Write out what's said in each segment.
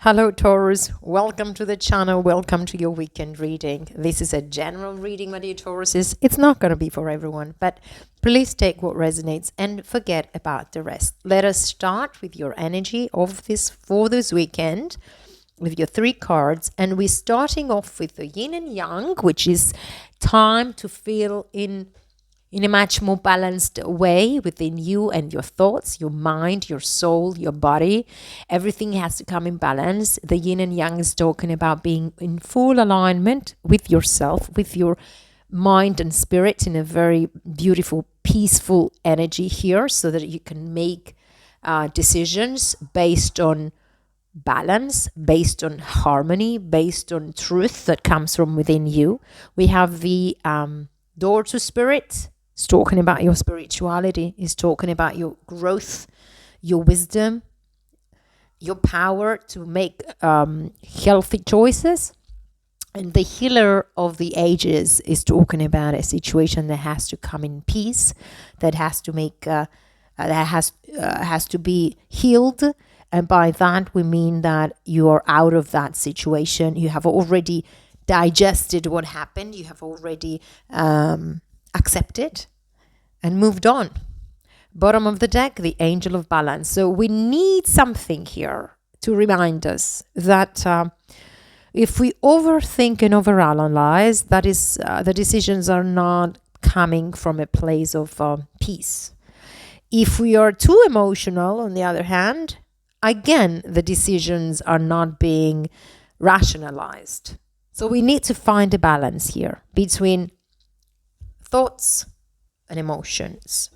Hello Taurus, welcome to the channel, welcome to your weekend reading. This is a general reading, my dear Tauruses. It's not going to be for everyone, but please take what resonates and forget about the rest. Let us start with your energy of this for this weekend with your 3 cards, and we're starting off with the yin and yang, which is time to feel in a much more balanced way within you and your thoughts, your mind, your soul, your body. Everything has to come in balance. The yin and yang is talking about being in full alignment with yourself, with your mind and spirit in a very beautiful, peaceful energy here, so that you can make decisions based on balance, based on harmony, based on truth that comes from within you. We have the door to spirit. It's talking about your spirituality. It's talking about your growth, your wisdom, your power to make healthy choices. And the healer of the ages is talking about a situation that has to come in peace, that has to make that has to be healed. And by that we mean that you are out of that situation. You have already digested what happened. You have already accepted and moved on. Bottom of the deck, the Angel of Balance. So we need something here to remind us that if we overthink and overanalyze, that is, the decisions are not coming from a place of peace. If we are too emotional, on the other hand, again, the decisions are not being rationalized. So we need to find a balance here between thoughts and emotions.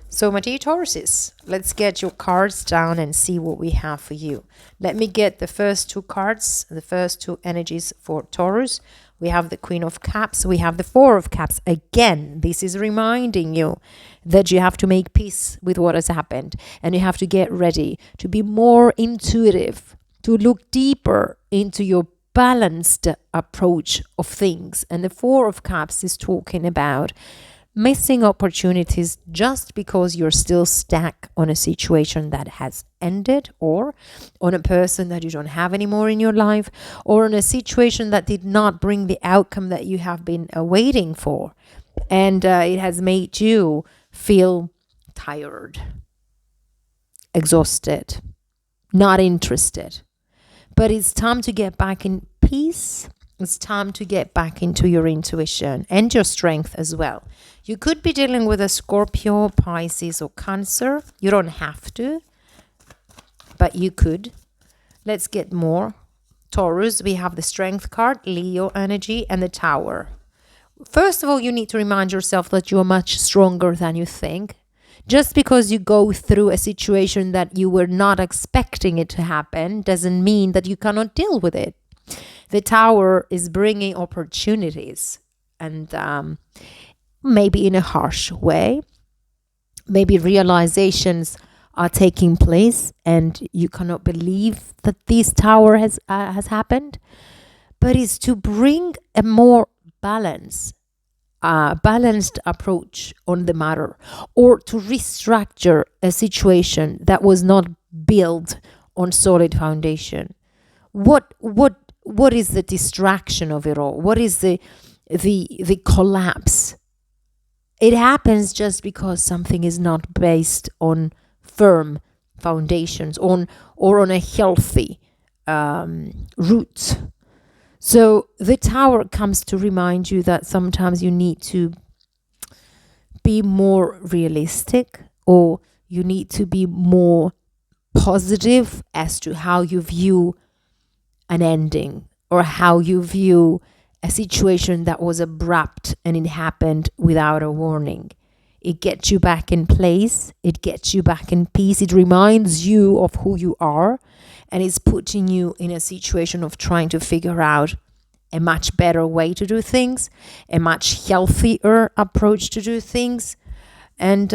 So my dear Tauruses, let's get your cards down and see what we have for you. Let me get the first 2 cards, the first 2 energies for Taurus. We have the Queen of Cups, we have the 4 of Cups. Again, this is reminding you that you have to make peace with what has happened, and you have to get ready to be more intuitive, to look deeper into your balanced approach of things. And the 4 of Cups is talking about missing opportunities just because you're still stuck on a situation that has ended, or on a person that you don't have anymore in your life, or on a situation that did not bring the outcome that you have been waiting for, and it has made you feel tired, exhausted, not interested. But it's time to get back in peace. It's time to get back into your intuition and your strength as well. You could be dealing with a Scorpio, Pisces, or Cancer. You don't have to, but you could. Let's get more. Taurus, we have the Strength card, Leo energy, and the Tower. First of all, you need to remind yourself that you are much stronger than you think. Just because you go through a situation that you were not expecting it to happen doesn't mean that you cannot deal with it. The Tower is bringing opportunities, and maybe in a harsh way. Maybe realizations are taking place and you cannot believe that this Tower has happened. But it's to bring a more balanced approach on the matter, or to restructure a situation that was not built on solid foundation. What is the distraction of it all? What is the collapse? It happens just because something is not based on firm foundations, or on a healthy roots. So the Tower comes to remind you that sometimes you need to be more realistic, or you need to be more positive as to how you view an ending, or how you view a situation that was abrupt and it happened without a warning. It gets you back in place. It gets you back in peace. It reminds you of who you are, and it's putting you in a situation of trying to figure out a much better way to do things, a much healthier approach to do things. And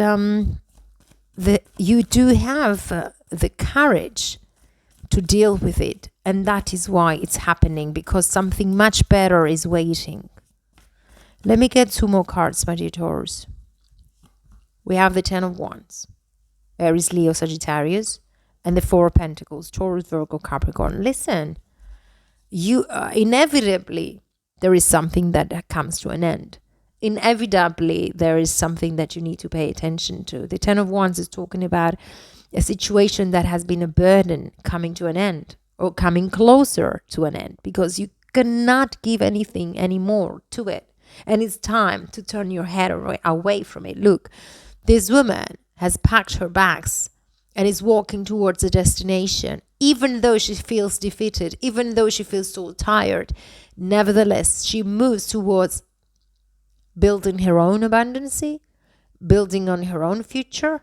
you do have the courage to deal with it. And that is why it's happening, because something much better is waiting. Let me get 2 more cards, my dear Taurus. We have the 10 of Wands, Aries, Leo, Sagittarius, And the Four of Pentacles, Taurus, Virgo, Capricorn. Listen, you inevitably, there is something that comes to an end. Inevitably, there is something that you need to pay attention to. The Ten of Wands is talking about a situation that has been a burden coming to an end, or coming closer to an end, because you cannot give anything anymore to it. And it's time to turn your head away from it. Look, this woman has packed her bags and is walking towards a destination, even though she feels defeated, even though she feels so tired. Nevertheless, she moves towards building her own abundance, building on her own future,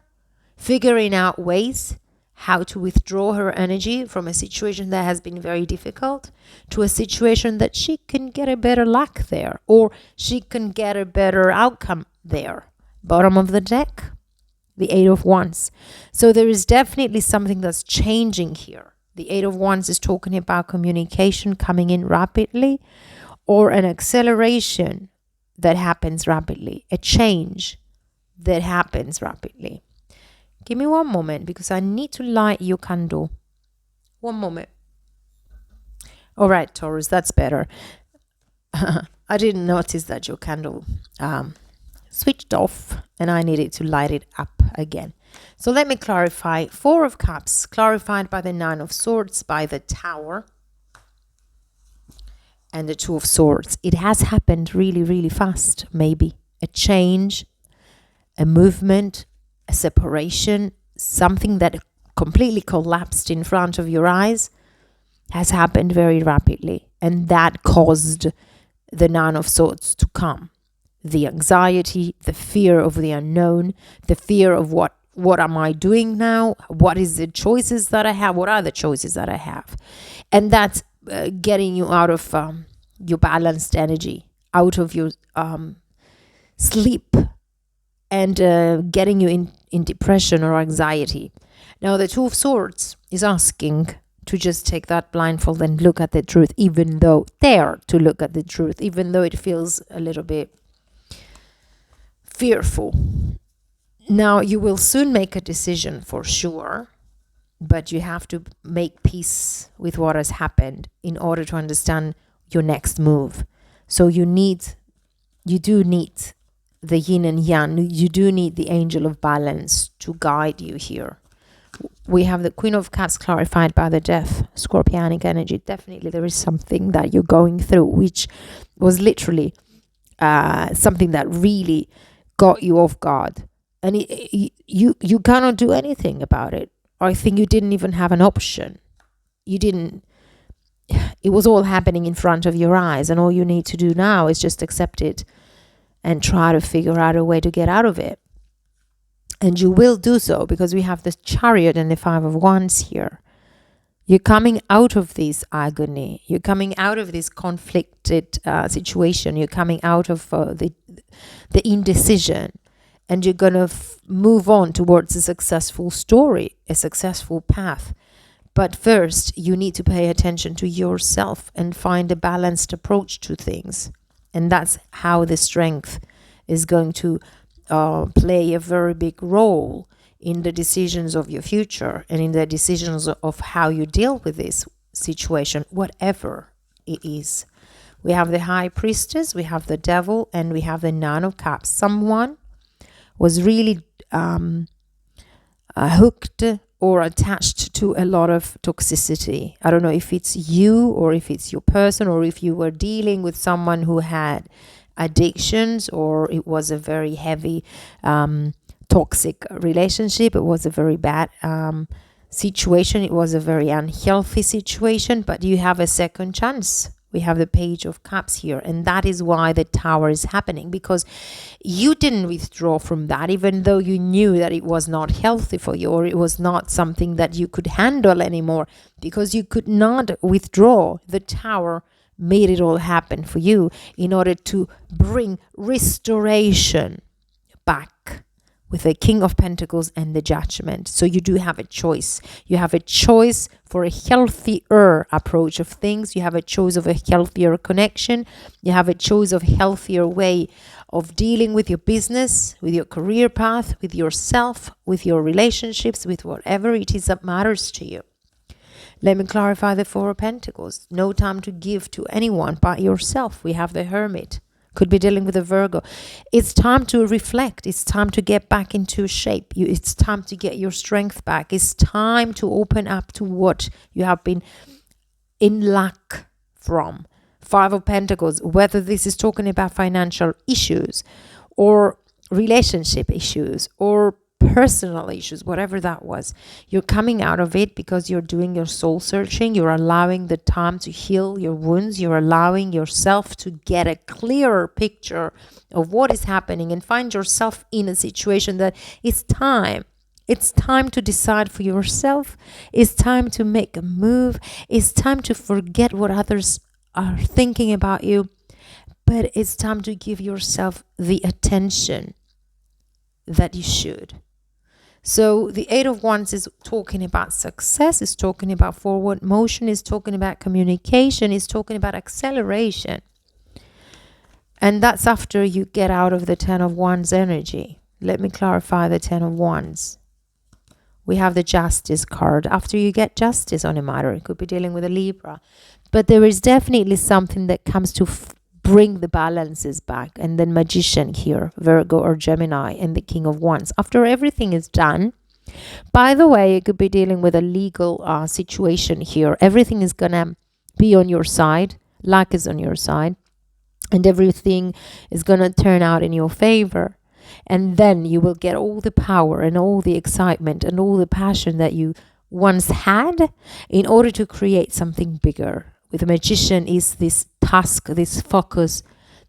figuring out ways how to withdraw her energy from a situation that has been very difficult to a situation that she can get a better luck there, or she can get a better outcome there. Bottom of the deck, the Eight of Wands. So there is definitely something that's changing here. The Eight of Wands is talking about communication coming in rapidly, or an acceleration that happens rapidly, a change that happens rapidly. Give me one moment, because I need to light your candle. One moment. All right, Taurus, that's better. I didn't notice that your candle switched off, and I needed to light it up again. So let me clarify. Four of Cups, clarified by the Nine of Swords, by the Tower, and the Two of Swords. It has happened really, really fast, maybe. A change, a movement, a separation, something that completely collapsed in front of your eyes has happened very rapidly. And that caused the Nine of Swords to come. The anxiety, the fear of the unknown, the fear of what am I doing now? What is the choices that I have? What are the choices that I have? And that's getting you out of your balanced energy, out of your sleep, and getting you in depression or anxiety. Now, the Two of Swords is asking to just take that blindfold and look at the truth, even though dare to look at the truth, even though it feels a little bit fearful. Now, you will soon make a decision for sure, but you have to make peace with what has happened in order to understand your next move. So you do need the yin and yang. You do need the angel of balance to guide you here. We have the Queen of Cups clarified by the Death, Scorpionic energy. Definitely there is something that you're going through, which was literally something that really got you off guard. And you cannot do anything about it. I think you didn't even have an option. It was all happening in front of your eyes, and all you need to do now is just accept it and try to figure out a way to get out of it. And you will do so, because we have the Chariot and the Five of Wands here. You're coming out of this agony. You're coming out of this conflicted situation. You're coming out of the indecision. And you're going to move on towards a successful story, a successful path. But first, you need to pay attention to yourself and find a balanced approach to things. And that's how the strength is going to play a very big role in the decisions of your future and in the decisions of how you deal with this situation, whatever it is. We have the High Priestess, we have the Devil, and we have the Nine of Cups. Someone was really hooked or attached to a lot of toxicity. I don't know if it's you or if it's your person, or if you were dealing with someone who had addictions, or it was a very heavy toxic relationship. It was a very bad situation. It was a very unhealthy situation, but you have a second chance. We have the Page of Cups here, and that is why the Tower is happening, because you didn't withdraw from that, even though you knew that it was not healthy for you, or it was not something that you could handle anymore, because you could not withdraw. The Tower made it all happen for you in order to bring restoration back. with the King of Pentacles and the Judgment. So you do have a choice. You have a choice for a healthier approach of things. You have a choice of a healthier connection. You have a choice of healthier way of dealing with your business, with your career path, with yourself, with your relationships, with whatever it is that matters to you. Let me clarify the Four of Pentacles. No time to give to anyone but yourself. We have the Hermit. Could be dealing with a Virgo. It's time to reflect. It's time to get back into shape. It's time to get your strength back. It's time to open up to what you have been in lack from. Five of Pentacles, whether this is talking about financial issues or relationship issues or personal issues, whatever that was, you're coming out of it because you're doing your soul searching. You're allowing the time to heal your wounds. You're allowing yourself to get a clearer picture of what is happening and find yourself in a situation that it's time. It's time to decide for yourself. It's time to make a move. It's time to forget what others are thinking about you. But it's time to give yourself the attention that you should. So the Eight of Wands is talking about success, is talking about forward motion, is talking about communication, is talking about acceleration. And that's after you get out of the Ten of Wands energy. Let me clarify the Ten of Wands. We have the Justice card. After you get justice on a matter, it could be dealing with a Libra. But there is definitely something that comes to bring the balances back. And then Magician here, Virgo or Gemini, and the King of Wands. After everything is done, by the way, it could be dealing with a legal situation here. Everything is going to be on your side. Luck is on your side. And everything is going to turn out in your favor. And then you will get all the power and all the excitement and all the passion that you once had in order to create something bigger. With a Magician is this task, this focus,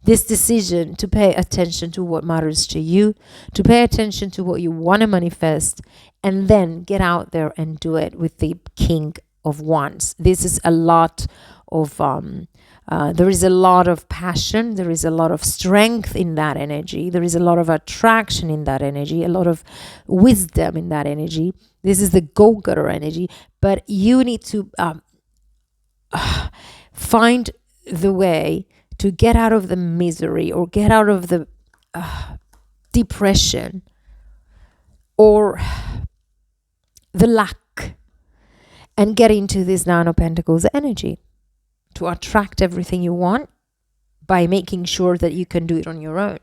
this decision to pay attention to what matters to you, to pay attention to what you want to manifest, and then get out there and do it with the King of Wands. This is a lot of, there is a lot of passion, there is a lot of strength in that energy, there is a lot of attraction in that energy, a lot of wisdom in that energy. This is the go-getter energy, but you need to find the way to get out of the misery or get out of the depression or the lack and get into this Nine of Pentacles energy to attract everything you want by making sure that you can do it on your own,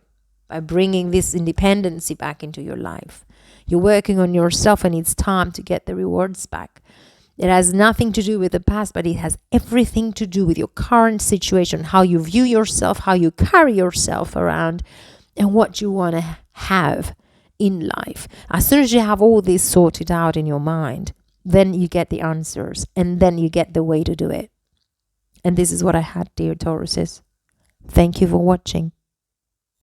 by bringing this independency back into your life. You're working on yourself and it's time to get the rewards back. It has nothing to do with the past, but it has everything to do with your current situation, how you view yourself, how you carry yourself around, and what you want to have in life. As soon as you have all this sorted out in your mind, then you get the answers, and then you get the way to do it. And this is what I had, dear Tauruses. Thank you for watching.